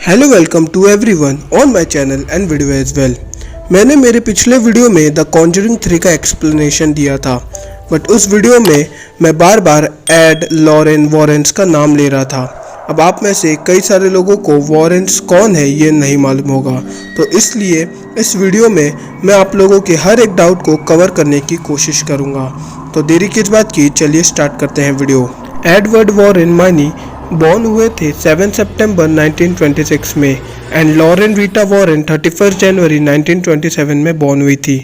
Hello welcome to everyone on my channel and video as well. मैंने मेरे पिछले video में द कॉन्जरिंग 3 का एक्सप्लेनेशन दिया था, बट उस वीडियो में मैं बार बार एड लॉरेन वॉरेंस का नाम ले रहा था। अब आप में से कई सारे लोगों को वॉरेंस कौन है ये नहीं मालूम होगा, तो इसलिए इस वीडियो में मैं आप लोगों के हर एक डाउट को कवर करने की कोशिश करूँगा। तो देरी किस बात की, चलिए स्टार्ट करते हैं वीडियो। एडवर्ड वॉरेन मानी बॉर्न हुए थे 7 सितंबर 1926 में एंड लॉरेन रीटा वॉरेन 31 जनवरी 1927 में बॉर्न हुई थी।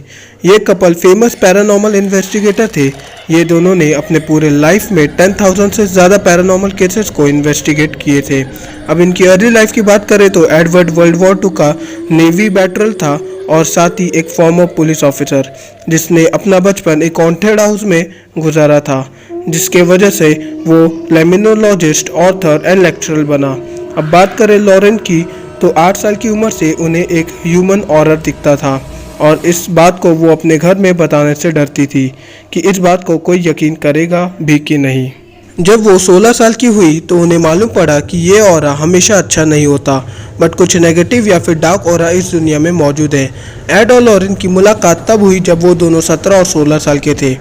ये कपल फेमस पैरानॉर्मल इन्वेस्टिगेटर थे। ये दोनों ने अपने पूरे लाइफ में 10,000 से ज़्यादा पैरानॉर्मल केसेस को इन्वेस्टिगेट किए थे। अब इनकी अर्ली लाइफ की बात करें तो एडवर्ड वर्ल्ड वॉर 2 का नेवी बैटरल था और साथ ही एक फॉर्मर पुलिस ऑफिसर जिसने अपना बचपन एक हॉन्टेड हाउस में गुजारा था, जिसके वजह से वो लेमिनोलॉजिस्ट, ऑथर एंड लेक्चरर बना। अब बात करें लॉरेन की तो 8 साल की उम्र से उन्हें एक ह्यूमन ऑरर दिखता था और इस बात को वो अपने घर में बताने से डरती थी कि इस बात को कोई यकीन करेगा भी कि नहीं। जब वो 16 साल की हुई तो उन्हें मालूम पड़ा कि ये ऑरा हमेशा अच्छा नहीं होता, बट कुछ नेगेटिव या फिर डार्क ऑरा इस दुनिया में मौजूद है। एड और लॉरेन की मुलाकात तब हुई जब वो दोनों 17 और 16 साल के थे।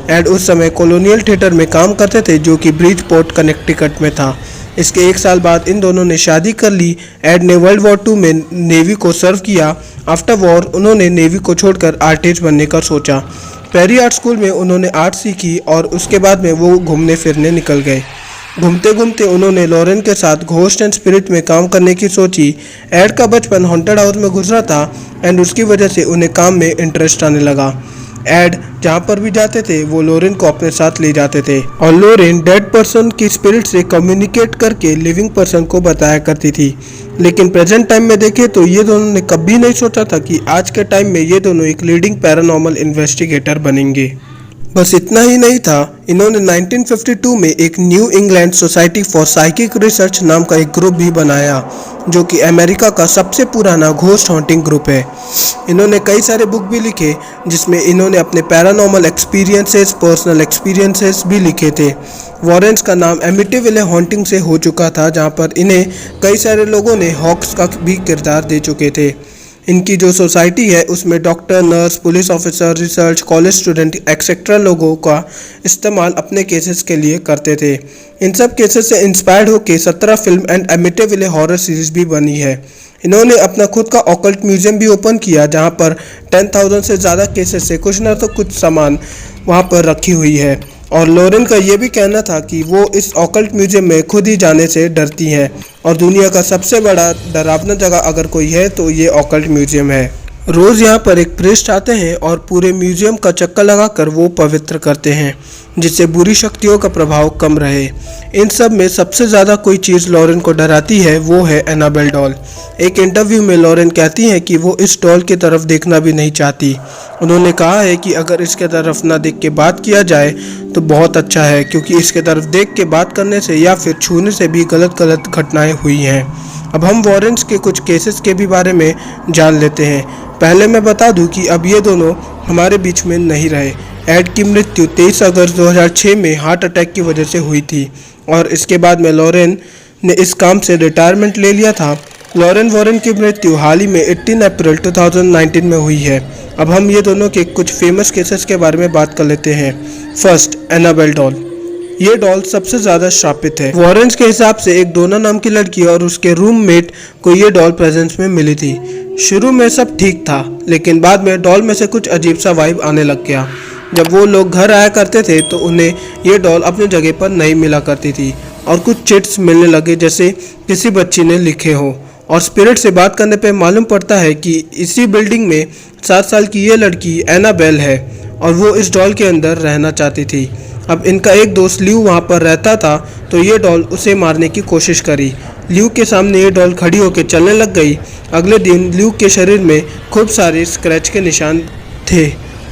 एड उस समय कॉलोनियल थिएटर में काम करते थे जो कि ब्रिजपोर्ट कनेक्टिकट में था। इसके 1 साल बाद इन दोनों ने शादी कर ली। एड ने वर्ल्ड वॉर 2 में नेवी को सर्व किया। आफ्टर वॉर उन्होंने नेवी को छोड़कर आर्टिस्ट बनने का सोचा। पेरी आर्ट स्कूल में उन्होंने आर्ट सीखी और उसके बाद में वो घूमने फिरने निकल गए। घूमते घूमते उन्होंने लॉरेन के साथ घोस्ट एंड स्पिरिट में काम करने की सोची। एड का बचपन हॉन्टेड हाउस में गुजरा था एंड उसकी वजह से उन्हें काम में इंटरेस्ट आने लगा। एड जहाँ पर भी जाते थे वो लॉरेन को अपने साथ ले जाते थे और लॉरेन डेड पर्सन की स्पिरिट से कम्युनिकेट करके लिविंग पर्सन को बताया करती थी। लेकिन प्रेजेंट टाइम में देखें तो ये दोनों ने कभी नहीं सोचा था कि आज के टाइम में ये दोनों एक लीडिंग पैरानॉर्मल इन्वेस्टिगेटर बनेंगे। बस इतना ही नहीं था, इन्होंने 1952 में एक new England society for psychic research नाम का एक ग्रुप भी बनाया जो कि अमेरिका का सबसे पुराना घोस्ट हॉन्टिंग ग्रुप है। इन्होंने कई सारे बुक भी लिखे जिसमें इन्होंने अपने पैरानॉर्मल एक्सपीरियंसेस, पर्सनल एक्सपीरियंसेस भी लिखे थे। वॉरेंस का नाम एमिटिविले हॉन्टिंग से हो चुका था, जहाँ पर इन्हें कई सारे लोगों ने हॉक्स का भी किरदार दे चुके थे। इनकी जो सोसाइटी है उसमें doctor, nurse, police officer, research, college student etcetera लोगों का इस्तेमाल अपने केसेस के लिए करते थे। इन सब केसेस से इंस्पायर्ड होकर 17 फिल्म एंड एमिटिविले हॉरर सीरीज भी बनी है। इन्होंने अपना खुद का ऑकल्ट म्यूजियम भी ओपन किया जहां पर 10,000 से ज़्यादा केसेस से कुछ ना तो कुछ सामान वहां पर रखी हुई है। और लॉरेन का ये भी कहना था कि वो इस ऑकल्ट म्यूजियम में खुद ही जाने से डरती हैं और दुनिया का सबसे बड़ा डरावना जगह अगर कोई है तो ये ऑकल्ट म्यूजियम है। रोज़ यहाँ पर एक प्रीस्ट आते हैं और पूरे म्यूजियम का चक्कर लगाकर वो पवित्र करते हैं जिससे बुरी शक्तियों का प्रभाव कम रहे। इन सब में सबसे ज़्यादा कोई चीज़ लॉरेन को डराती है वो है एनाबेल डॉल। एक इंटरव्यू में लॉरेन कहती हैं कि वो इस डॉल की तरफ देखना भी नहीं चाहती। उन्होंने कहा है कि अगर इसके तरफ ना देख के बात किया जाए तो बहुत अच्छा है, क्योंकि इसके तरफ देख के बात करने से या फिर छूने से भी गलत घटनाएं हुई हैं। अब हम वॉरेंस के कुछ केसेस के भी बारे में जान लेते हैं। पहले मैं बता दूं कि अब ये दोनों हमारे बीच में नहीं रहे। एड की मृत्यु 23 अगस्त 2006 में हार्ट अटैक की वजह से हुई थी और इसके बाद में लॉरेन ने इस काम से रिटायरमेंट ले लिया था। लॉरेन वॉरेन की मृत्यु हाल ही में 18 अप्रैल 2019 में हुई है। अब हम ये दोनों के कुछ फेमस केसेस के बारे में बात कर लेते हैं। First, Annabelle doll. ये डॉल सबसे ज़्यादा श्रापित है। वॉरेंस के हिसाब से एक डोना नाम की लड़की और उसके रूममेट को ये डॉल प्रेजेंस में मिली थी। शुरू में सब ठीक था, लेकिन बाद में डॉल में से कुछ अजीब सा वाइब आने लग गया। जब वो लोग घर आया करते थे तो उन्हें ये डॉल अपनी जगह पर नहीं मिला करती थी और कुछ चिट्स मिलने लगे जैसे किसी बच्ची ने लिखे हो। और स्पिरिट से बात करने पे मालूम पड़ता है कि इसी बिल्डिंग में 7 साल की ये लड़की एनाबेल है और वो इस डॉल के अंदर रहना चाहती थी। अब इनका एक दोस्त ल्यू वहाँ पर रहता था तो ये डॉल उसे मारने की कोशिश करी। ल्यू के सामने ये डॉल खड़ी होकर चलने लग गई। अगले दिन ल्यू के शरीर में खूब सारे स्क्रैच के निशान थे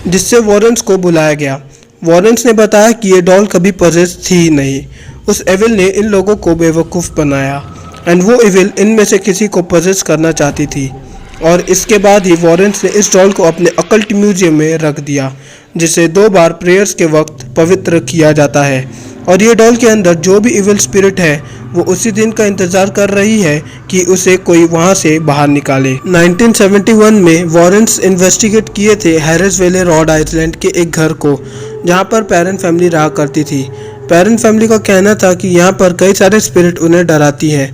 जिससे वॉरेंस को बुलाया गया। वॉरेंस ने बताया कि ये डॉल कभी पजेस थी ही नहीं। उस एविल ने इन लोगों को बेवकूफ़ बनाया एंड वो एविल इनमें से किसी को पजेस करना चाहती थी और इसके बाद ही वॉरेंस ने इस डॉल को अपने अकल्ट म्यूजियम में रख दिया जिसे 2 बार प्रेयर्स के वक्त पवित्र किया जाता है। और ये डॉल के अंदर जो भी इविल स्पिरिट है वो उसी दिन का इंतज़ार कर रही है कि उसे कोई वहाँ से बाहर निकाले। 1971 में वॉरेंस इन्वेस्टिगेट किए थे हैरिस वैले रॉड आइलैंड के एक घर को जहाँ पर पेरेंट फैमिली रहा करती थी। पेरेंट फैमिली का कहना था कि यहाँ पर कई सारे स्पिरिट उन्हें डराती हैं।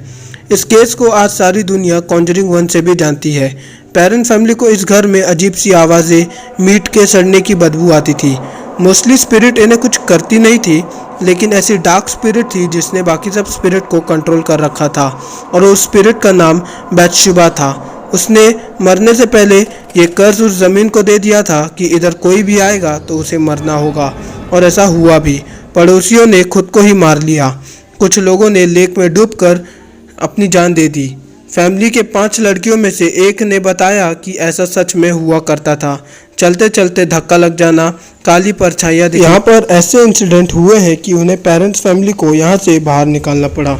इस केस को आज सारी दुनिया कॉन्जरिंग 1 से भी जानती है। पेरेंट फैमिली को इस घर में अजीब सी आवाज़ें, मीट के सड़ने की बदबू आती थी। मोस्टली स्पिरिट इन्हें कुछ करती नहीं थी, लेकिन ऐसी डार्क स्पिरिट थी जिसने बाकी सब स्पिरिट को कंट्रोल कर रखा था और उस स्पिरिट का नाम बैथशेबा था। उसने मरने से पहले ये कर्ज उस ज़मीन को दे दिया था कि इधर कोई भी आएगा तो उसे मरना होगा, और ऐसा हुआ भी। पड़ोसियों ने खुद को ही मार लिया। कुछ लोगों ने लेक में डूबकर अपनी जान दे दी। फैमिली के 5 लड़कियों में से एक ने बताया कि ऐसा सच में हुआ करता था। चलते चलते धक्का लग जाना, काली परछाइयाँ दिखना। यहाँ पर ऐसे इंसिडेंट हुए हैं कि उन्हें पेरेंट्स फैमिली को यहाँ से बाहर निकालना पड़ा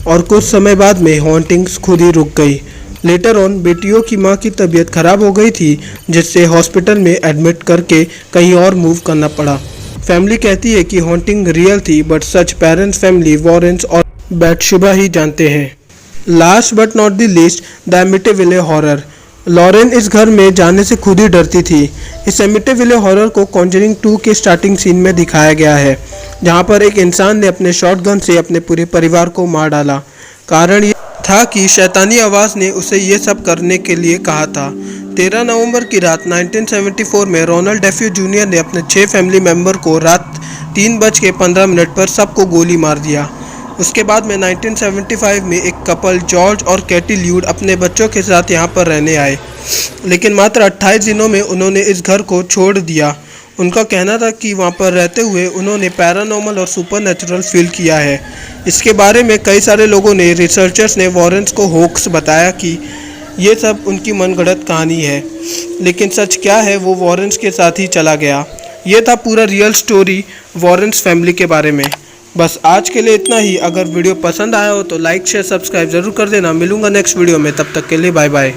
और कुछ समय बाद में हॉन्टिंग्स खुद ही रुक गई। लेटर ऑन बेटियों की माँ की तबीयत खराब हो गई थी, जिससे हॉस्पिटल में एडमिट करके कहीं और मूव करना पड़ा। फैमिली कहती है कि हॉन्टिंग रियल थी, but such parents family, Warrens और बैथशेबा ही जानते हैं। Last but not the least, the Amityville horror. Lauren इस घर में जाने से खुद ही डरती थी। इस एमिटिविले हॉरर को कॉन्जरिंग 2 के स्टार्टिंग सीन में दिखाया गया है, जहां पर एक इंसान ने अपने शॉटगन से अपने पूरे परिवार को मार डाला। कारण ये था कि शैतानी आवाज़ ने उसे ये सब करने के लिए कहा था। 13 नवंबर की रात 1974 में रोनाल्ड डेफ्यू जूनियर ने अपने 6 फैमिली मेंबर को रात 3:15 पर सबको गोली मार दिया। उसके बाद में 1975 में एक कपल जॉर्ज और कैटी ल्यूड अपने बच्चों के साथ यहाँ पर रहने आए, लेकिन मात्र 28 दिनों में उन्होंने इस घर को छोड़ दिया। उनका कहना था कि वहाँ पर रहते हुए उन्होंने पैरानॉर्मल और सुपरनैचुरल फील किया है। इसके बारे में कई सारे लोगों ने, रिसर्चर्स ने वॉरेंस को होक्स बताया कि ये सब उनकी मनगढ़ंत कहानी है, लेकिन सच क्या है वो वॉरेंस के साथ ही चला गया। ये था पूरा रियल स्टोरी वॉरेंस फैमिली के बारे में। बस आज के लिए इतना ही। अगर वीडियो पसंद आया हो तो लाइक शेयर सब्सक्राइब ज़रूर कर देना। मिलूंगा नेक्स्ट वीडियो में, तब तक के लिए बाय बाय।